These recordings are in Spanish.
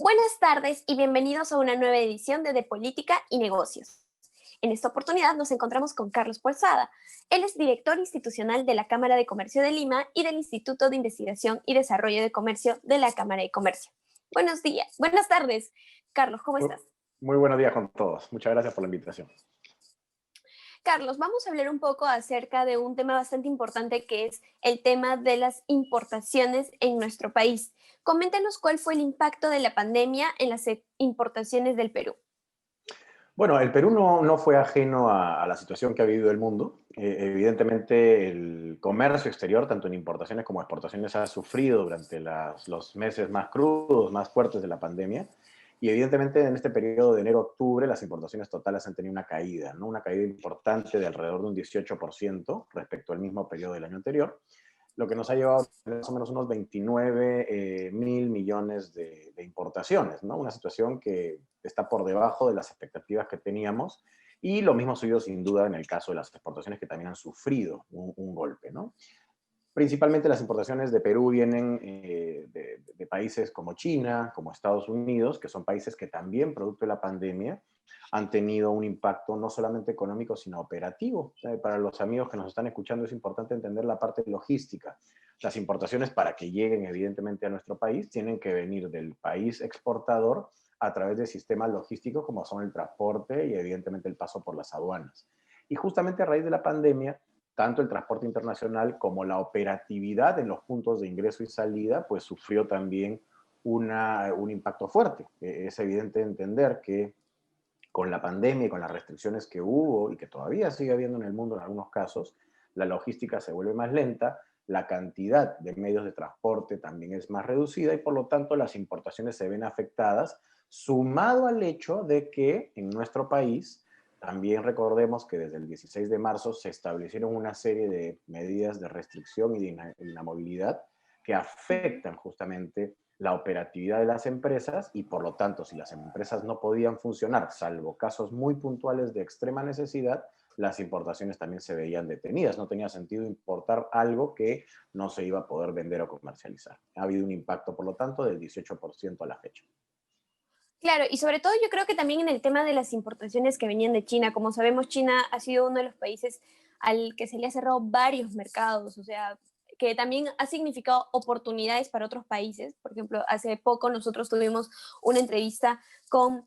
Buenas tardes y bienvenidos a una nueva edición de Política y Negocios. En esta oportunidad nos encontramos con Carlos Polzada. Él es director institucional de la Cámara de Comercio de Lima y del Instituto de Investigación y Desarrollo de Comercio de la Cámara de Comercio. Buenos días, buenas tardes. Carlos, ¿cómo Muy, estás? muy buenos días con todos. Muchas gracias por la invitación. Carlos, vamos a hablar un poco acerca de un tema bastante importante que es el tema de las importaciones en nuestro país. Coméntanos cuál fue el impacto de la pandemia en las importaciones del Perú. Bueno, el Perú no fue ajeno a la situación que ha vivido el mundo. Evidentemente, el comercio exterior, tanto en importaciones como exportaciones, ha sufrido durante los meses más crudos, más fuertes de la pandemia. Y evidentemente, en este periodo de enero a octubre, las importaciones totales han tenido una caída, ¿no? Una caída importante de alrededor de un 18% respecto al mismo periodo del año anterior, lo que nos ha llevado más o menos unos 29 mil millones de importaciones, ¿no? Una situación que está por debajo de las expectativas que teníamos, y lo mismo ha sido sin duda en el caso de las exportaciones, que también han sufrido un golpe, ¿no? Principalmente las importaciones de Perú vienen de países como China, como Estados Unidos, que son países que también, producto de la pandemia, han tenido un impacto no solamente económico, sino operativo. Para los amigos que nos están escuchando es importante entender la parte logística. Las importaciones, para que lleguen evidentemente a nuestro país, tienen que venir del país exportador a través de sistemas logísticos como son el transporte y evidentemente el paso por las aduanas. Y justamente a raíz de la pandemia, tanto el transporte internacional como la operatividad en los puntos de ingreso y salida, pues sufrió también un impacto fuerte. Es evidente entender que con la pandemia y con las restricciones que hubo y que todavía sigue habiendo en el mundo en algunos casos, la logística se vuelve más lenta, la cantidad de medios de transporte también es más reducida y por lo tanto las importaciones se ven afectadas, sumado al hecho de que en nuestro país también recordemos que desde el 16 de marzo se establecieron una serie de medidas de restricción y de inamovilidad que afectan justamente la operatividad de las empresas, y por lo tanto, si las empresas no podían funcionar, salvo casos muy puntuales de extrema necesidad, las importaciones también se veían detenidas. No tenía sentido importar algo que no se iba a poder vender o comercializar. Ha habido un impacto, por lo tanto, del 18% a la fecha. Claro, y sobre todo yo creo que también en el tema de las importaciones que venían de China. Como sabemos, China ha sido uno de los países al que se le ha cerrado varios mercados, o sea, que también ha significado oportunidades para otros países. Por ejemplo, hace poco nosotros tuvimos una entrevista con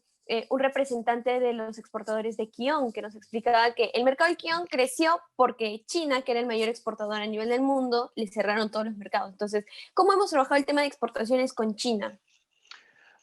un representante de los exportadores de Kion, que nos explicaba que el mercado de Kion creció porque China, que era el mayor exportador a nivel del mundo, le cerraron todos los mercados. Entonces, ¿cómo hemos trabajado el tema de exportaciones con China?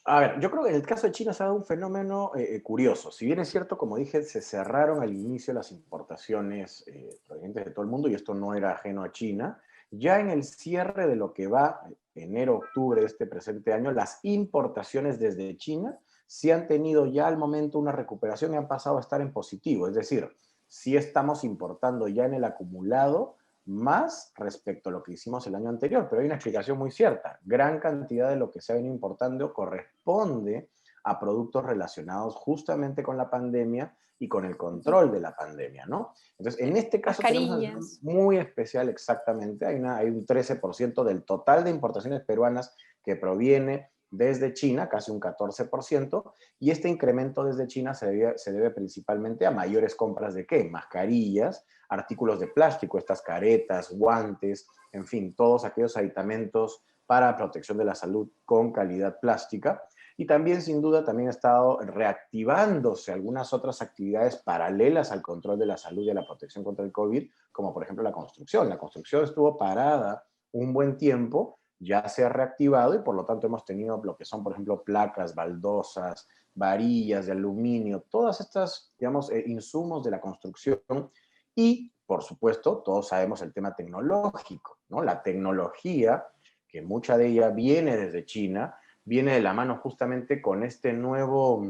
A ver, yo creo que en el caso de China se ha dado un fenómeno curioso. Si bien es cierto, como dije, se cerraron al inicio las importaciones provenientes de todo el mundo, y esto no era ajeno a China, ya en el cierre de lo que va enero-octubre de este presente año, las importaciones desde China sí han tenido ya al momento una recuperación y han pasado a estar en positivo. Es decir, sí estamos importando ya en el acumulado más respecto a lo que hicimos el año anterior, pero hay una explicación muy cierta. Gran cantidad de lo que se ha venido importando corresponde a productos relacionados justamente con la pandemia y con el control de la pandemia, ¿no? Entonces, en este caso tenemos una situación Mascarillas. muy especial exactamente. Hay un 13% del total de importaciones peruanas que proviene desde China, casi un 14%, y este incremento desde China se debe principalmente a mayores compras de ¿qué? Mascarillas, artículos de plástico, estas caretas, guantes, en fin, todos aquellos aditamentos para protección de la salud con calidad plástica. Y también, sin duda, también ha estado reactivándose algunas otras actividades paralelas al control de la salud y a la protección contra el COVID, como por ejemplo la construcción. La construcción estuvo parada un buen tiempo, ya se ha reactivado y por lo tanto hemos tenido lo que son, por ejemplo, placas, baldosas, varillas de aluminio, todas estas, digamos, insumos de la construcción. Y, por supuesto, todos sabemos el tema tecnológico, ¿no? La tecnología, que mucha de ella viene desde China, viene de la mano justamente con este nuevo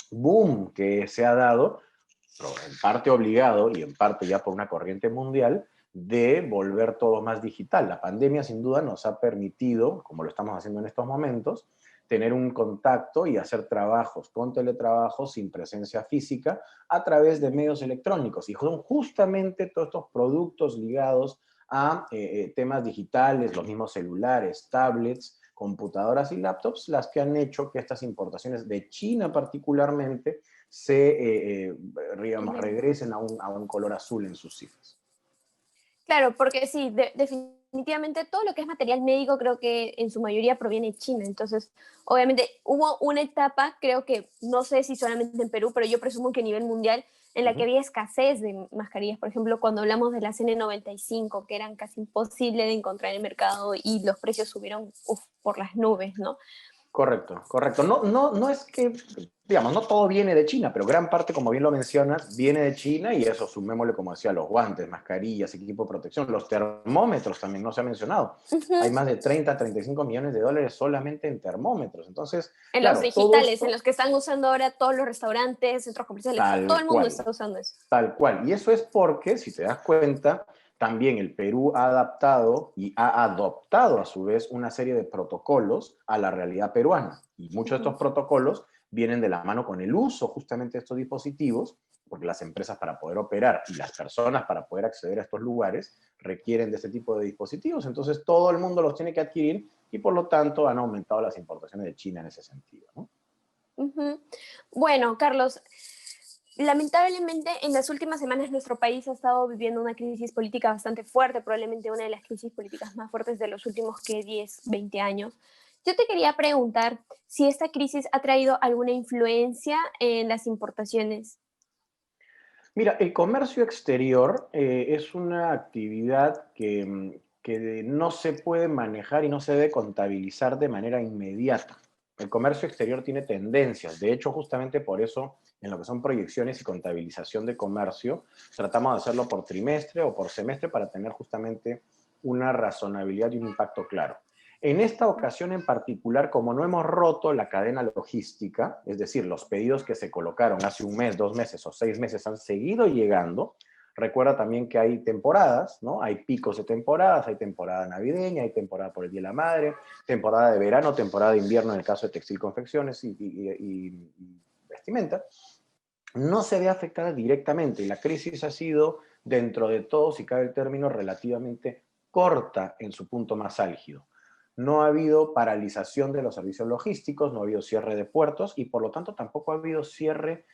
boom que se ha dado, en parte obligado y en parte ya por una corriente mundial, de volver todo más digital. La pandemia sin duda nos ha permitido, como lo estamos haciendo en estos momentos, tener un contacto y hacer trabajos con teletrabajo sin presencia física a través de medios electrónicos. Y son justamente todos estos productos ligados a temas digitales, los mismos celulares, tablets, computadoras y laptops las que han hecho que estas importaciones de China particularmente se, digamos, regresen a un color azul en sus cifras. Claro, porque sí, definitivamente todo lo que es material médico creo que en su mayoría proviene de China. Entonces, obviamente hubo una etapa, creo que, no sé si solamente en Perú, pero yo presumo que a nivel mundial, en la que había escasez de mascarillas. Por ejemplo, cuando hablamos de las N95, que eran casi imposibles de encontrar en el mercado y los precios subieron por las nubes, ¿no? Correcto, correcto. No es que, digamos, no todo viene de China, pero gran parte, como bien lo mencionas, viene de China y eso sumémosle, como decía, los guantes, mascarillas, equipo de protección, los termómetros también no se ha mencionado. Hay más de 30, 35 millones de dólares solamente en termómetros. Entonces, En los claro, todo digitales, en esto, los que están usando ahora todos los restaurantes, centros comerciales, todo tal el mundo cual. está usando eso. Tal cual. Y eso es porque, si te das cuenta, también el Perú ha adaptado y ha adoptado a su vez una serie de protocolos a la realidad peruana. Y muchos de estos protocolos vienen de la mano con el uso justamente de estos dispositivos, porque las empresas para poder operar y las personas para poder acceder a estos lugares requieren de este tipo de dispositivos. Entonces todo el mundo los tiene que adquirir y por lo tanto han aumentado las importaciones de China en ese sentido, ¿no? Bueno, Carlos, lamentablemente en las últimas semanas nuestro país ha estado viviendo una crisis política bastante fuerte, probablemente una de las crisis políticas más fuertes de los últimos 10, 20 años. Yo te quería preguntar si esta crisis ha traído alguna influencia en las importaciones. Mira, el comercio exterior es una actividad que no se puede manejar y no se debe contabilizar de manera inmediata. El comercio exterior tiene tendencias. De hecho, justamente por eso, en lo que son proyecciones y contabilización de comercio, tratamos de hacerlo por trimestre o por semestre para tener justamente una razonabilidad y un impacto claro. En esta ocasión en particular, como no hemos roto la cadena logística, es decir, los pedidos que se colocaron hace un mes, 2 meses o 6 meses han seguido llegando, recuerda también que hay temporadas, ¿no? Hay picos de temporadas, hay temporada navideña, hay temporada por el Día de la Madre, temporada de verano, temporada de invierno en el caso de textil, confecciones y vestimenta. No se ve afectada directamente y la crisis ha sido, dentro de todo, si cabe el término, relativamente corta en su punto más álgido. No ha habido paralización de los servicios logísticos, no ha habido cierre de puertos y por lo tanto tampoco ha habido cierre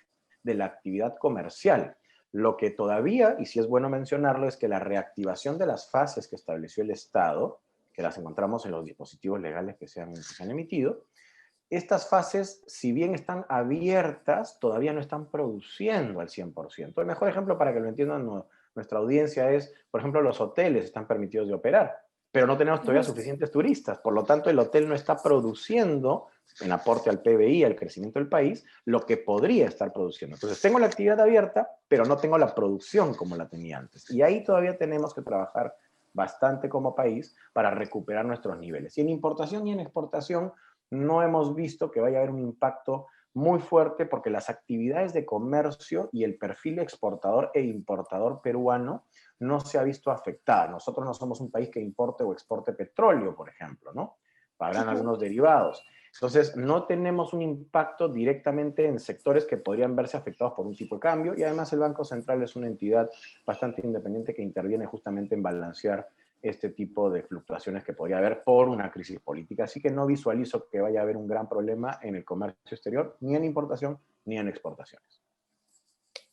de la actividad comercial. Lo que todavía, y sí es bueno mencionarlo, es que la reactivación de las fases que estableció el Estado, que las encontramos en los dispositivos legales que se han emitido, estas fases, si bien están abiertas, todavía no están produciendo al 100%. El mejor ejemplo para que lo entiendan nuestra audiencia es, por ejemplo, los hoteles están permitidos de operar, pero no tenemos todavía suficientes turistas. Por lo tanto, el hotel no está produciendo, en aporte al PBI, al crecimiento del país, lo que podría estar produciendo. Entonces, tengo la actividad abierta, pero no tengo la producción como la tenía antes. Y ahí todavía tenemos que trabajar bastante como país para recuperar nuestros niveles. Y en importación y en exportación, no hemos visto que vaya a haber un impacto muy fuerte porque las actividades de comercio y el perfil exportador e importador peruano no se ha visto afectada. Nosotros no somos un país que importe o exporte petróleo, por ejemplo, ¿no? Habrán algunos derivados. Entonces, no tenemos un impacto directamente en sectores que podrían verse afectados por un tipo de cambio y además el Banco Central es una entidad bastante independiente que interviene justamente en balancear este tipo de fluctuaciones que podría haber por una crisis política. Así que no visualizo que vaya a haber un gran problema en el comercio exterior, ni en importación, ni en exportaciones.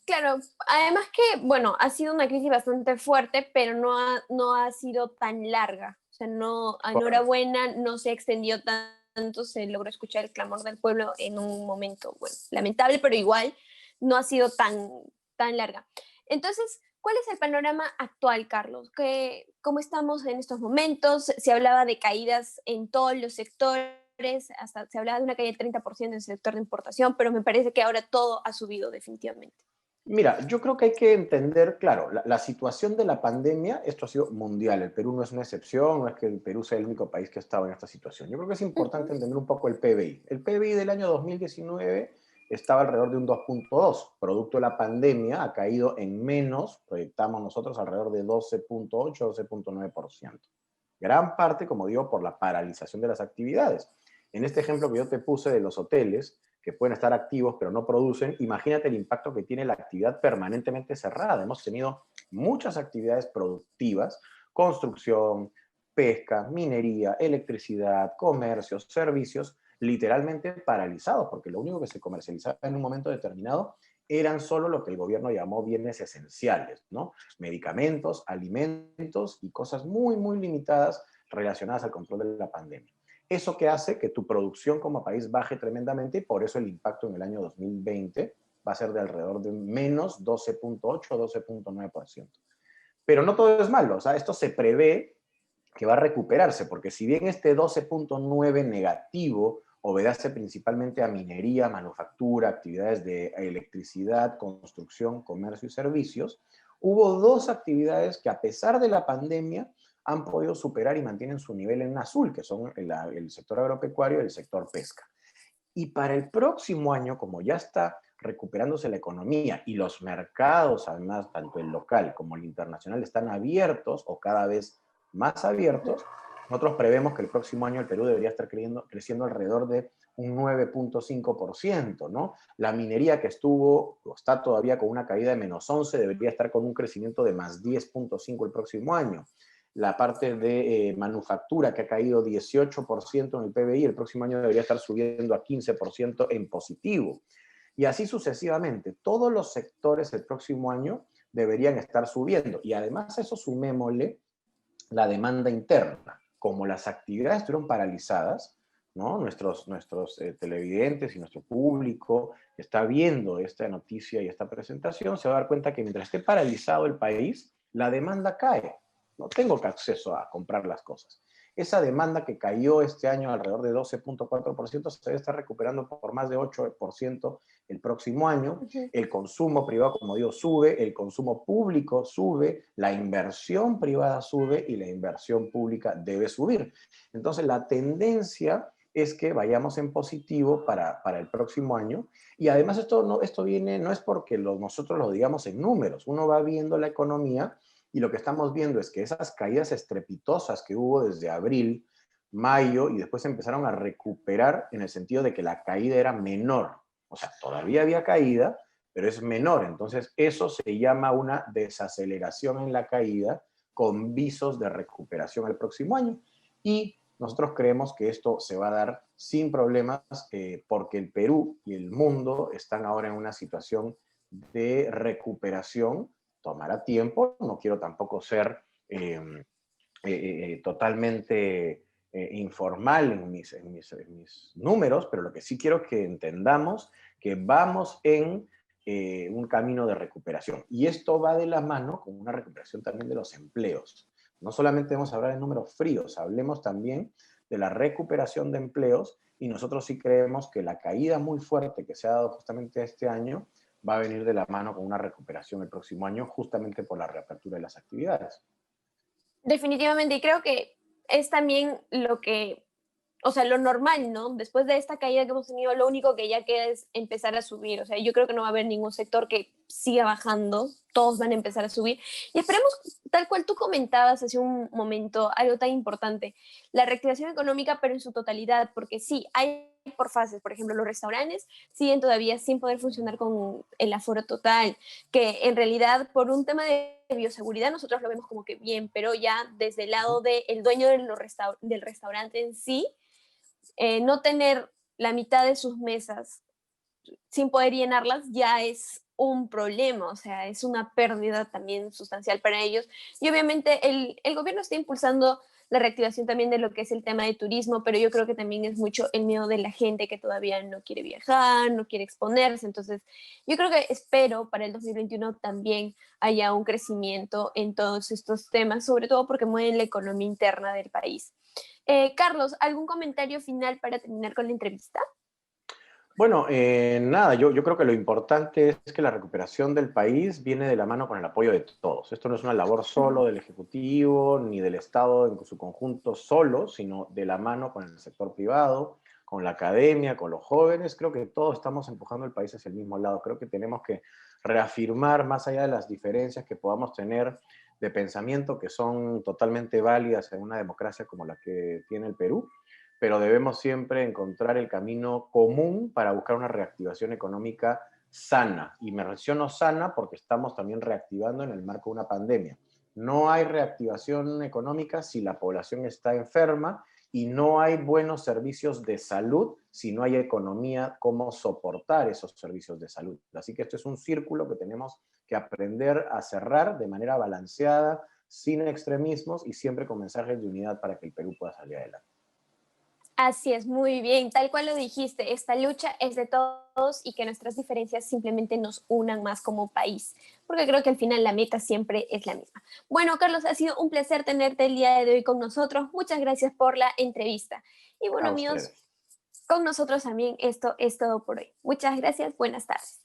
Claro, además que, bueno, ha sido una crisis bastante fuerte, pero no ha sido tan larga. O sea, no, Correcto. enhorabuena, no se extendió tanto, se logró escuchar el clamor del pueblo en un momento, bueno, lamentable, pero igual no ha sido tan larga. Entonces, ¿cuál es el panorama actual, Carlos? ¿Cómo estamos en estos momentos? Se hablaba de caídas en todos los sectores, hasta se hablaba de una caída del 30% en el sector de importación, pero me parece que ahora todo ha subido definitivamente. Mira, yo creo que hay que entender, claro, la situación de la pandemia, esto ha sido mundial, el Perú no es una excepción, no es que el Perú sea el único país que ha estado en esta situación. Yo creo que es importante entender un poco el PBI. El PBI del año 2019 estaba alrededor de un 2.2, producto de la pandemia ha caído en menos, proyectamos nosotros alrededor de 12.8, 12.9%. Gran parte, como digo, por la paralización de las actividades. En este ejemplo que yo te puse de los hoteles, que pueden estar activos pero no producen, imagínate el impacto que tiene la actividad permanentemente cerrada. Hemos tenido muchas actividades productivas, construcción, pesca, minería, electricidad, comercios, servicios, literalmente paralizados, porque lo único que se comercializaba en un momento determinado eran solo lo que el gobierno llamó bienes esenciales, ¿no? Medicamentos, alimentos y cosas muy, muy limitadas relacionadas al control de la pandemia. Eso que hace que tu producción como país baje tremendamente y por eso el impacto en el año 2020 va a ser de alrededor de menos 12.8 o 12.9%. Pero no todo es malo, o sea, esto se prevé que va a recuperarse, porque si bien este 12.9 negativo obedece principalmente a minería, manufactura, actividades de electricidad, construcción, comercio y servicios, hubo dos actividades que a pesar de la pandemia han podido superar y mantienen su nivel en azul, que son el sector agropecuario y el sector pesca. Y para el próximo año, como ya está recuperándose la economía y los mercados, además, tanto el local como el internacional, están abiertos o cada vez más abiertos, nosotros prevemos que el próximo año el Perú debería estar creciendo alrededor de un 9.5%, ¿no? La minería que estuvo o está todavía con una caída de menos 11 debería estar con un crecimiento de más 10.5 el próximo año. La parte de manufactura que ha caído 18% en el PBI, el próximo año debería estar subiendo a 15% en positivo. Y así sucesivamente. Todos los sectores el próximo año deberían estar subiendo. Y además a eso sumémosle la demanda interna. Como las actividades estuvieron paralizadas, ¿no? Nuestros televidentes y nuestro público está viendo esta noticia y esta presentación, se va a dar cuenta que mientras esté paralizado el país, la demanda cae. No tengo acceso a comprar las cosas. Esa demanda que cayó este año alrededor de 12.4% se debe estar recuperando por más de 8% el próximo año. Ujú. El consumo privado, como digo, sube, el consumo público sube, la inversión privada sube y la inversión pública debe subir. Entonces, la tendencia es que vayamos en positivo para el próximo año. Y además esto viene, no es porque nosotros lo digamos en números, uno va viendo la economía y lo que estamos viendo es que esas caídas estrepitosas que hubo desde abril, mayo, y después empezaron a recuperar en el sentido de que la caída era menor. O sea, todavía había caída, pero es menor. Entonces, eso se llama una desaceleración en la caída con visos de recuperación el próximo año. Y nosotros creemos que esto se va a dar sin problemas porque el Perú y el mundo están ahora en una situación de recuperación. Tomará tiempo, no quiero tampoco ser totalmente informal en mis números, pero lo que sí quiero que entendamos que vamos en un camino de recuperación. Y esto va de la mano con una recuperación también de los empleos. No solamente vamos a hablar en números fríos, hablemos también de la recuperación de empleos y nosotros sí creemos que la caída muy fuerte que se ha dado justamente este año va a venir de la mano con una recuperación el próximo año justamente por la reapertura de las actividades. Definitivamente, y creo que es también lo que, o sea, lo normal, ¿no? Después de esta caída que hemos tenido, lo único que ya queda es empezar a subir. O sea, yo creo que no va a haber ningún sector que siga bajando, todos van a empezar a subir. Y esperemos, tal cual tú comentabas hace un momento, algo tan importante, la reactivación económica, pero en su totalidad, porque sí, hay por fases, por ejemplo, los restaurantes siguen todavía sin poder funcionar con el aforo total, que en realidad por un tema de bioseguridad nosotros lo vemos como que bien, pero ya desde el lado del dueño del restaurante en sí, no tener la mitad de sus mesas sin poder llenarlas ya es un problema, o sea, es una pérdida también sustancial para ellos. Y obviamente el gobierno está impulsando la reactivación también de lo que es el tema de turismo, pero yo creo que también es mucho el miedo de la gente que todavía no quiere viajar, no quiere exponerse. Entonces, yo creo que espero para el 2021 también haya un crecimiento en todos estos temas, sobre todo porque mueven la economía interna del país. Carlos, ¿algún comentario final para terminar con la entrevista? Bueno, nada, yo creo que lo importante es que la recuperación del país viene de la mano con el apoyo de todos. Esto no es una labor solo del Ejecutivo ni del Estado en su conjunto solo, sino de la mano con el sector privado, con la academia, con los jóvenes. Creo que todos estamos empujando el país hacia el mismo lado. Creo que tenemos que reafirmar, más allá de las diferencias que podamos tener de pensamiento, que son totalmente válidas en una democracia como la que tiene el Perú, pero debemos siempre encontrar el camino común para buscar una reactivación económica sana. Y me menciono sana porque estamos también reactivando en el marco de una pandemia. No hay reactivación económica si la población está enferma y no hay buenos servicios de salud si no hay economía como soportar esos servicios de salud. Así que esto es un círculo que tenemos que aprender a cerrar de manera balanceada, sin extremismos y siempre con mensajes de unidad para que el Perú pueda salir adelante. Así es, muy bien, tal cual lo dijiste, esta lucha es de todos y que nuestras diferencias simplemente nos unan más como país, porque creo que al final la meta siempre es la misma. Bueno, Carlos, ha sido un placer tenerte el día de hoy con nosotros. Muchas gracias por la entrevista. Y bueno, A amigos, ustedes. con nosotros también esto es todo por hoy. Muchas gracias, buenas tardes.